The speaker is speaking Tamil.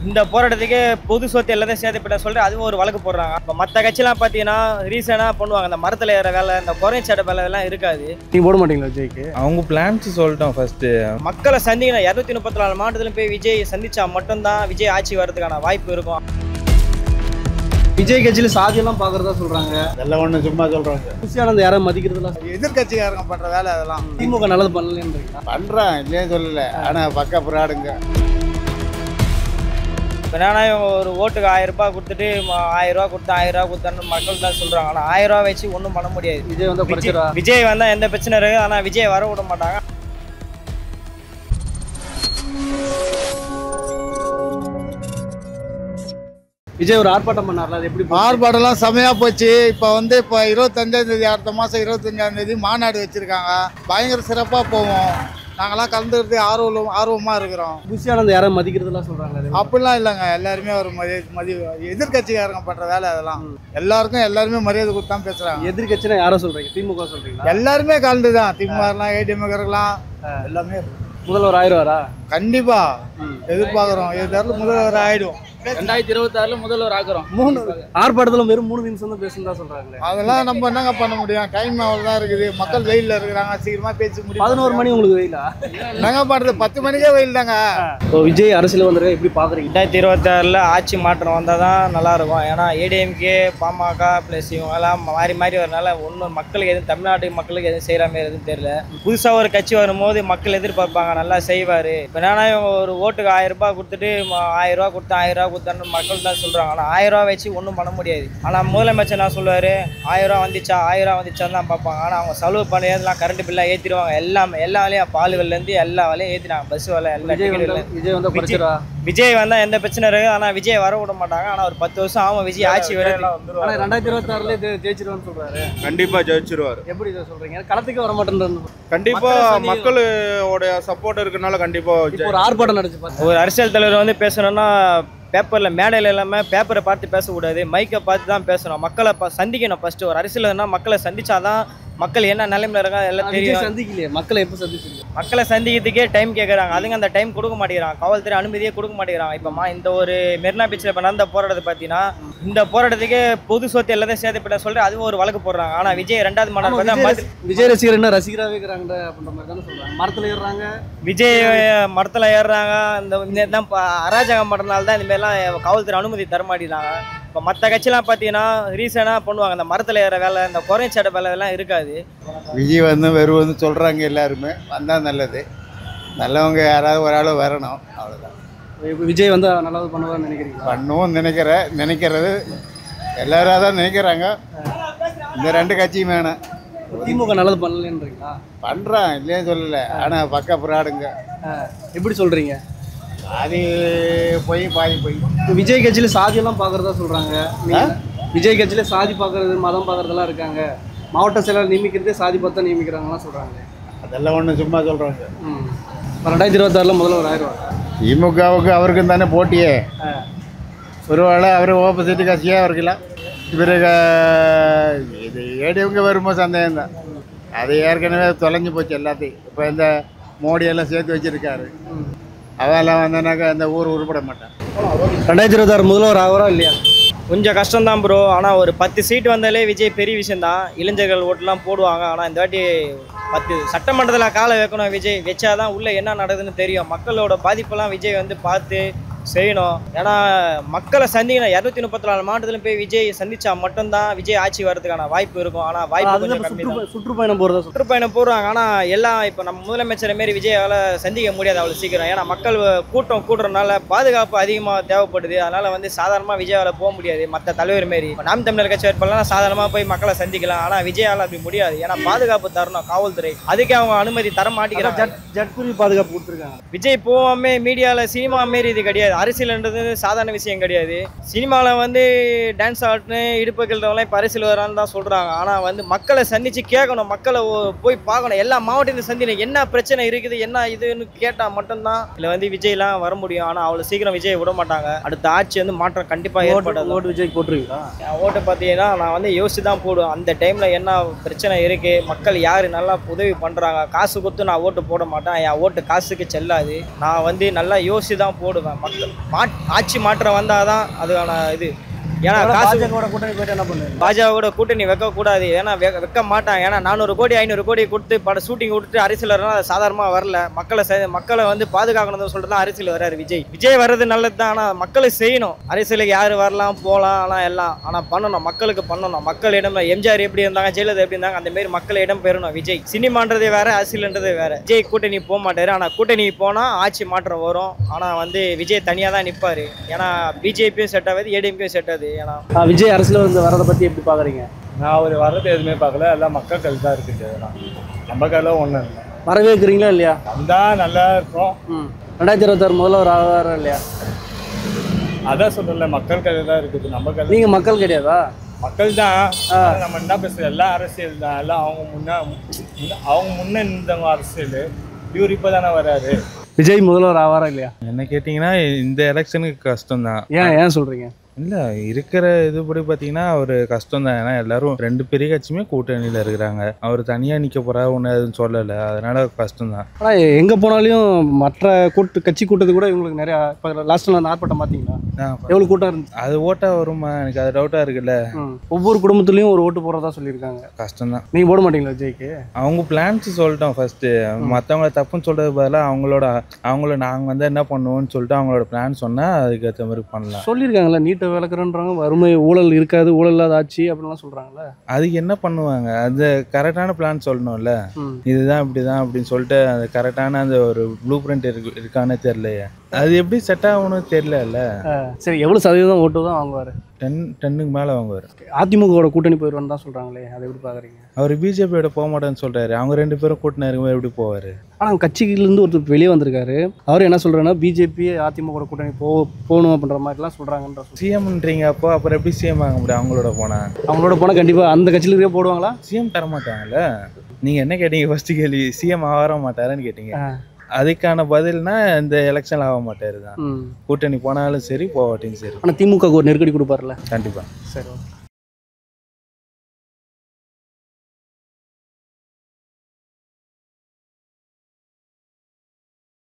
இந்த போராட்டத்துக்கு பொது சொத்து எல்லாத்தையும் சேர்த்துப்பட்ட சொல்லிட்டு அதுவும் ஒரு வழக்கு போடுறாங்க. இப்போ மற்ற கட்சியெல்லாம் பார்த்தீங்கன்னா ரீசனாக பண்ணுவாங்க, இந்த மரத்தில் ஏற வேலை, இந்த குறைஞ்ச சட்ட வேலை எல்லாம் இருக்காது. நீ போட மாட்டீங்களா விஜய்க்கு? அவங்க பிளான்ஸ் சொல்லிட்டோம். ஃபர்ஸ்ட் மக்களை சந்திக்கணும். 234 மாவட்டத்திலும் போய் விஜய் சந்திச்சா மட்டும்தான் விஜய் ஆட்சி வர்றதுக்கான வாய்ப்பு இருக்கும். விஜய் கட்சியில சாதியெல்லாம் பாக்குறதா சொல்றாங்க. எல்லாம் ஒண்ணு சும்மா சொல்றாங்க. புஷியானந்த யாரும் மதிக்கிறதுலாம் எதிர்கட்சிக்காரங்க பண்ற வேலை அதெல்லாம். திமுக நல்லது பண்ணலன்றீங்களா? பண்றான் இல்லையே சொல்லல, ஆனா பக்க புறாடுங்க. இப்போ என்னன்னா இவங்க ஒரு ஓட்டுக்கு 1000 ரூபாய் கொடுத்துட்டு 1000 ரூபா கொடுத்து 1000 ரூபா கொடுத்தான்னு மக்கள் தான் சொல்றாங்க. ஆனால் 1000 ரூபா வச்சு ஒன்றும் பண்ண முடியாது. விஜய் வந்து குறைச்சிடா. விஜய் வந்தால் எந்த பிரச்சனை இருக்கு, ஆனால் விஜய் வர விட மாட்டாங்க. விஜய் ஒரு ஆர்ப்பாட்டம் பண்ணார்ல, அது எப்படி? ஆர்ப்பாட்டம்லாம் செமையா போச்சு. இப்போ 25ஆம் தேதி, அடுத்த மாசம் 25ஆம் தேதி மாநாடு வச்சிருக்காங்க. பயங்கர சிறப்பா போவோம். நாங்களாம் கலந்துக்கிறது ஆர்வமா இருக்கிறோம். புஷியானந்த யாரும் மதிக்கிறதுலாம் சொல்றாங்க. அப்படிலாம் இல்லைங்க, எல்லாருமே ஒரு எதிர்கட்சிக்காரங்க பண்ற வேலை அதெல்லாம். எல்லாருமே மரியாதை கொடுத்து தான் பேசுறாங்க. எதிர்கட்சினா யாரை சொல்றீங்க? திமுக சொல்றீங்களா? எல்லாருமே கலந்துதான். திமுக ஏடிஎம்கே எல்லாமே. முதல்வர் ஆயிடுவாரா? கண்டிப்பா எதிர்பார்க்கிறோம். முதல்வர் ஆயிடும். 2026 முதல்வர் ஆக்குறோம். 3 ஆர்ப்பாட்டத்துல வெறும் 3 நிமிஷம் தான் பேசுறதா சொல்றாங்க. அதெல்லாம் நம்ம என்னங்க பண்ண முடியும்? டைம் அவ்வளவுதான் இருக்குது. மக்கள் வெயில்ல இருக்கிறாங்க, சீக்கிரமா பேசி முடியும். 11 மணி உங்களுக்கு வெயிலா? என்னங்க பண்றது? 10 மணிக்கே வெயில் தாங்க. விஜய் அரசியல் வந்திருக்க எப்படி பாக்குறீங்க? 2026 ஆட்சி மாற்றம் வந்தால் தான் நல்லா இருக்கும். ஏன்னா ஏடிஎம்கே, பாமக ப்ளஸ் இவங்கெல்லாம் மாறி மாறி வரனால ஒன்றும் மக்களுக்கு எதுவும், தமிழ்நாட்டு மக்களுக்கு எதுவும் செய்கிற மாதிரி எதுவும் தெரியல. புதுசாக ஒரு கட்சி வரும்போது மக்கள் எதிர்பார்ப்பாங்க, நல்லா செய்வார். இப்போ என்னன்னா இவங்க ஒரு ஓட்டுக்கு 1000 ரூபாய் கொடுத்துட்டு 1000 ரூபா கொடுத்து 1000 ரூபா கொடுத்தான்னு மக்கள் தான் சொல்கிறாங்க. ஆனால் 1000 ரூபா வச்சு ஒன்றும் பண்ண முடியாது. ஆனால் முதலமைச்சர் நான் சொல்லுவார், 1000 ரூபா வந்துச்சான்னு தான் பார்ப்பாங்க. ஆனால் அவங்க செலவு பண்ணியதெல்லாம் கரண்ட் பில்லாக ஏற்றிடுவாங்க. எல்லா வேலையும் பால் விலையிலேருந்து எல்லா வேலையும் ஏற்றினாங்க. பஸ் வேலை எல்லாம். விஜய் வந்து குறைச்சிடா. விஜய் வந்தால் எந்த பிரச்சனை இருக்குது, ஆனால் விஜய் வர விட மாட்டாங்க. ஆனால் ஒரு 10 வருஷம் ஆகும் விஜய் ஆட்சி வருது. ஆனால் 2026 ஜெயிச்சிருவான்னு சொல்றாரு. கண்டிப்பா ஜெயிச்சிருவாரு. எப்படி இதை சொல்றீங்க? களத்துக்கு வர மாட்டேன். கண்டிப்பா மக்களோட சப்போர்ட் இருக்கனால கண்டிப்பா ஒரு ஆர்ப்பாட்டம் நடந்துச்சு. ஒரு அரசியல் தலைவர் வந்து பேசணும்னா பேப்பரில் மேடையில் இல்லாமல் பேப்பரை பார்த்து பேசக்கூடாது, மைக்கை பார்த்து தான் பேசணும். மக்களை சந்திக்கணும். ஃபஸ்ட்டு ஒரு அரசியல்னா மக்களை சந்திச்சாதான் மக்கள் என்ன நிலைமையில் இருக்காங்க எல்லாம் தெரியும். சந்திக்கலையே, மக்களை எப்போ சந்திச்சிருக்கீங்க? மக்களை சந்திக்கிறதுக்கே டைம் கேட்குறாங்க. அதுங்க அந்த டைம் கொடுக்க மாட்டேங்கிறாங்க. காவல்துறை அனுமதியே கொடுக்க மாட்டேங்கிறாங்க. இப்போ இந்த ஒரு மெரினா பீச்சில் இப்போ நடந்த போராட்டத்தை பார்த்தீங்கன்னா, இந்த போராட்டத்துக்கு பொது சொத்து எல்லாத்தையும் சேர்த்துப்பட்ட சொல்லிட்டு அதுவும் ஒரு வழக்கு போடுறாங்க. ஆனால் விஜய் 2வது மாநாடு பார்த்தா விஜய் ரசிகர் என்ன ரசிகராகவே இருக்கிறாங்க அப்படின்ற மாதிரி தானே சொல்கிறாங்க. மரத்தில் ஏறுறாங்க, விஜய் மரத்தில் ஏறுறாங்க. இந்த அராஜகம் பண்ணுறதுனால தான் இந்தமாரிலாம் காவல்துறை அனுமதி தர மாட்டேங்கிறாங்க. இப்போ மற்ற கட்சியெல்லாம் பார்த்தீங்கன்னா ரீசனாக பண்ணுவாங்க, இந்த மரத்தில் ஏற வேலை, இந்த குறைஞ்ச சட்ட வேலை எல்லாம் இருக்காது. விஜய் வருவது சொல்றாங்க. எல்லாருமே வந்தா நல்லது. நல்லவங்க யாராவது ஒரு ஆள் வரணும், அவ்வளவுதான். விஜய் வந்து நல்லது பண்ணுவான்னு நினைக்கிறீங்க? பண்ணுவோம் நினைக்கிறது எல்லாரும் தான் நினைக்கிறாங்க. இந்த 2 கட்சியும் வேணும். திமுக நல்லது பண்ணலன்றீங்களா? பண்றான் இல்லையே சொல்லல, ஆனா பக்க புறாடுங்க. எப்படி சொல்றீங்க? அது போய் பாதி போய். விஜய் கட்சியில சாதியெல்லாம் பாக்குறதா சொல்றாங்க. விஜய் கட்சியில சாதி பாக்குறது, மதம் பாக்குறதெல்லாம் இருக்காங்க. மாவட்ட செயலாளர் நியமிக்கிறதே சாதி பார்த்தா நியமிக்கிறாங்கலாம் சொல்றாங்க. அதெல்லாம் ஒண்ணு சும்மா சொல்றாங்க. 2026 முதல்வர் ஆயிடுவார். திமுகவுக்கு அவருக்கும் தானே போட்டியே. ஒருவேளை அவர் ஓப்போசிட் கட்சியாக இருக்கலாம். பிறகு இது ஏடிஎம்கே வரும்போது சந்தேகம் தான். அது ஏற்கனவே தொலைஞ்சு போச்சு எல்லாத்தையும். இப்போ இந்த மோடியெல்லாம் சேர்த்து வச்சிருக்காரு. அதெல்லாம் வந்தனாக்கா இந்த ஊர் உருப்பட மாட்டான். 2026 முதல்வர் ஆகிறா இல்லையா? கொஞ்சம் கஷ்டம்தான் ப்ரோ. ஆனால் ஒரு 10 சீட்டு வந்தாலே விஜய் பெரிய விஷயந்தான். இளைஞர்கள் ஓட்டுலாம் போடுவாங்க. ஆனால் இந்த வாட்டி 10 சட்டமன்றத்தில் காலை வைக்கணும். விஜய் வச்சாதான் உள்ளே என்ன நடக்குதுன்னு தெரியும். மக்களோட பாதிப்பெல்லாம் விஜய் வந்து பார்த்து செய்யணும். ஏன்னா மக்களை சந்திக்கணும். 234 மாவட்டத்திலும் போய் விஜய் சந்திச்சா மட்டும்தான் விஜய் ஆட்சி வர்றதுக்கான வாய்ப்பு இருக்கும். ஆனால் வாய்ப்பு சுற்றுப்பயணம் போகிறதா சுற்றுப்பயணம் போடுறாங்க. ஆனால் எல்லாம் இப்போ நம்ம முதலமைச்சர் மாரி விஜயால் சந்திக்க முடியாது அவ்வளோ சீக்கிரம். ஏன்னா மக்கள் கூட்டுறதுனால பாதுகாப்பு அதிகமாக தேவைப்படுது. அதனால் வந்து சாதாரணமாக விஜயால் போக முடியாது. மற்ற தலைவர் மாரி நாம் தமிழர் கட்சி வேட்பாளர்லாம் சாதாரணமாக போய் மக்களை சந்திக்கலாம். ஆனால் விஜயால் அப்படி முடியாது. ஏன்னா பாதுகாப்பு தரணும் காவல்துறை. அதுக்கே அவங்க அனுமதி தர மாட்டேங்கிறாங்க. ஜட்புரி பாதுகாப்பு கொடுத்துருக்காங்க. விஜய் போகாமே மீடியாவில் சினிமா மாரி இது கிடையாது. அரசியல்ன்றது சாதாரண விஷயம் கிடையாது. சினிமாவில் வந்து டான்ஸ் ஆட்னு இடுப்பு கிழவங்களாம் இப்போ அரசியல் வரான்னு தான் சொல்கிறாங்க. ஆனால் வந்து மக்களை சந்தித்து கேட்கணும், மக்களை போய் பார்க்கணும். எல்லா மாவட்டத்தையும் சந்திக்கணும். என்ன பிரச்சனை இருக்குது, என்ன இதுன்னு கேட்டால் மட்டும்தான் இதில் வந்து விஜய்லாம் வர முடியும். ஆனால் அவ்வளோ சீக்கிரம் விஜய் விட மாட்டாங்க. அடுத்த ஆட்சி வந்து மாற்றம் கண்டிப்பாக ஏற்படாது. ஓட்டு விஜய் போட்டுருக்கீங்களா? என் ஓட்டு பார்த்தீங்கன்னா நான் வந்து யோசிச்சு தான் போடுவேன். அந்த டைமில் என்ன பிரச்சனை இருக்குது, மக்கள் யார் நல்லா உதவி பண்ணுறாங்க. காசு கொடுத்து நான் ஓட்டு போட மாட்டேன். என் ஓட்டு காசுக்கு செல்லாது. நான் வந்து நல்லா யோசிச்சு தான் போடுவேன். மக்கள் ஆட்சி மாற்றம் வந்தாதான் அதுக்கான இது. ஏன்னா காசு கூட்டணி போயிட்டு என்ன பண்ணுங்க? பாஜகவோட கூட்டணி வைக்கக்கூடாது. ஏன்னா வைக்க மாட்டாங்க. ஏன்னா 400 கோடி 500 கோடி கொடுத்து ஷூட்டிங் கொடுத்துட்டு அரசியல் வரலாம், அது சாதாரணமாக வரல. மக்களை வந்து பாதுகாக்கணும்னு சொல்லிட்டு தான் அரசியல் வர்றாரு விஜய் வர்றது நல்லது தான். ஆனால் மக்களை செய்யணும். அரசியலுக்கு யார் வரலாம் போகலாம், ஆனால் எல்லாம் ஆனால் பண்ணணும், மக்களுக்கு பண்ணணும். மக்களிடம் எம்ஜிஆர் எப்படி இருந்தாங்க, ஜெயலலிதா எப்படி இருந்தாங்க, அந்த மாதிரி மக்களிடம் பெறணும் விஜய். சினிமான்றதே வேற, அரசியல்ன்றதே வேற. விஜய் கூட்டணி போக மாட்டாரு. ஆனால் கூட்டணி போனால் ஆட்சி மாற்றம் வரும். ஆனால் வந்து விஜய் தனியாக தான் நிற்பார். ஏன்னா பிஜேபியும் செட் ஆகாது, ஏடிஎம்கேயும் செட் ஆகுது. ஏன்னா விஜய் அரசியல் வந்து வரதை பற்றி எப்படி பார்க்குறீங்க? நான் அவர் வர்றது எதுவுமே பார்க்கல, எல்லாம் மக்கள் கையில் தான் இருக்குது. அதெல்லாம் நம்ம கையில் ஒன்றும் இல்லை. வரவேற்கிறீங்களா இல்லையா? வந்தால் நல்லா இருக்கும். 2026 முதல்வர் ஆவாரா இல்லையா? அதான் சொல்லல, மக்கள் கையில் தான் இருக்குது. நம்ம கையில் நீங்கள் மக்கள் கிடையாதா? மக்கள் தான். நம்ம என்ன பேசுறது, எல்லாம் அரசியல் தான். எல்லாம் அவங்க முன்னே இருந்தவங்க அரசியல். இவர் இப்போ தானே வர்றாரு. விஜய் முதல்வர் ஆவாரா இல்லையா? என்ன கேட்டிங்கன்னா இந்த எலெக்ஷனுக்கு கஷ்டம் தான். ஏன் சொல்கிறீங்க? இல்லை, இருக்கிற இதுபடி பார்த்தீங்கன்னா அவர் கஷ்டம் தான். ஏன்னா எல்லாரும் 2 பெரிய கட்சியுமே கூட்டணியில் இருக்கிறாங்க. அவர் தனியாக நிற்க போகிறா ஒன்றும் எதுவும் சொல்லலை. அதனால கஷ்டம் தான். ஆனால் எங்கே போனாலையும் மற்ற கட்சி கூட்டத்துக்கு கூட இவங்களுக்கு நிறையா இப்போ லாஸ்ட்டில் அந்த ஆர்ப்பாட்டம் பார்த்தீங்களா? எவ்வளோ கூட்டம் இருந்துச்சு? அது ஓட்டா வருமா? எனக்கு அது டவுட்டாக இருக்குல்ல. ஒவ்வொரு குடும்பத்துலேயும் ஒரு ஓட்டு போடுறதா சொல்லியிருக்காங்க. கஷ்டம் தான். நீங்கள் போட மாட்டீங்களா விஜய்க்கு? அவங்க பிளான்ஸ் சொல்லிட்டோம் ஃபர்ஸ்ட்டு. மற்றவங்கள தப்புன்னு சொல்கிறது பதிலாக அவங்கள நாங்கள் வந்து என்ன பண்ணுவோம்னு சொல்லிட்டு அவங்களோட பிளான் சொன்னால் அதுக்கேற்ற மாதிரி பண்ணலாம். சொல்லியிருக்காங்களா, நீட்டை விளக்குறேன்றாங்க, வறுமை ஊழல் இருக்காது, ஊழல் இல்லாத ஆட்சி அப்படின்லாம் சொல்கிறாங்களே. அதுக்கு என்ன பண்ணுவாங்க? அது கரெக்டான பிளான் சொல்லணும்ல. இதுதான் இப்படிதான் அப்படின்னு சொல்லிட்டு அது கரெக்டான அந்த ஒரு ப்ளூ பிரிண்ட் இருக்கானே தெரியலையே. அது எப்படி செட் ஆகணும்னு தெரியல. சரி, எவ்வளோ சதவீதம் ஓட்டு தான் வாங்குவார்? 10க்கு மேலே வாங்குவார். அதிமுகவோட கூட்டணி போயிடுவான்னு தான் சொல்கிறாங்களே, அதை எப்படி பார்க்குறீங்க? அவர் பிஜேபியோட போக மாட்டேன்னு சொல்கிறாரு. அவங்க 2 பேரும் கூட்டணி இருக்கும்போது எப்படி போவார்? ஆனால் கட்சியிலேருந்து ஒருத்தர் வெளியே வந்திருக்காரு. அவர் என்ன சொல்கிறாருன்னா, பிஜேபி அதிமுக கூட்டணி போகணும் அப்படின்ற மாதிரிலாம் சொல்கிறாங்கன்ற. சிஎம்ன்றீங்க, அப்புறம் எப்படி சிஎம் ஆக முடியும்? அவங்களோட போனால் கண்டிப்பாக அந்த கட்சியில் இருக்க போடுவாங்களா? சிஎம் தர மாட்டாங்கல்ல. நீங்கள் என்ன கேட்டீங்க ஃபர்ஸ்ட் கேள்வி? சிஎம் ஆக மாட்டாருன்னு கேட்டீங்க. அதுக்கான பதில்னா இந்த எலெக்ஷன் ஆக மாட்டாரு தான். கூட்டணி போனாலும் சரி, போவாட்டியும் சரி. ஆனால் திமுக ஒரு நெருக்கடி கொடுப்பார்ல. கண்டிப்பாக. சரி.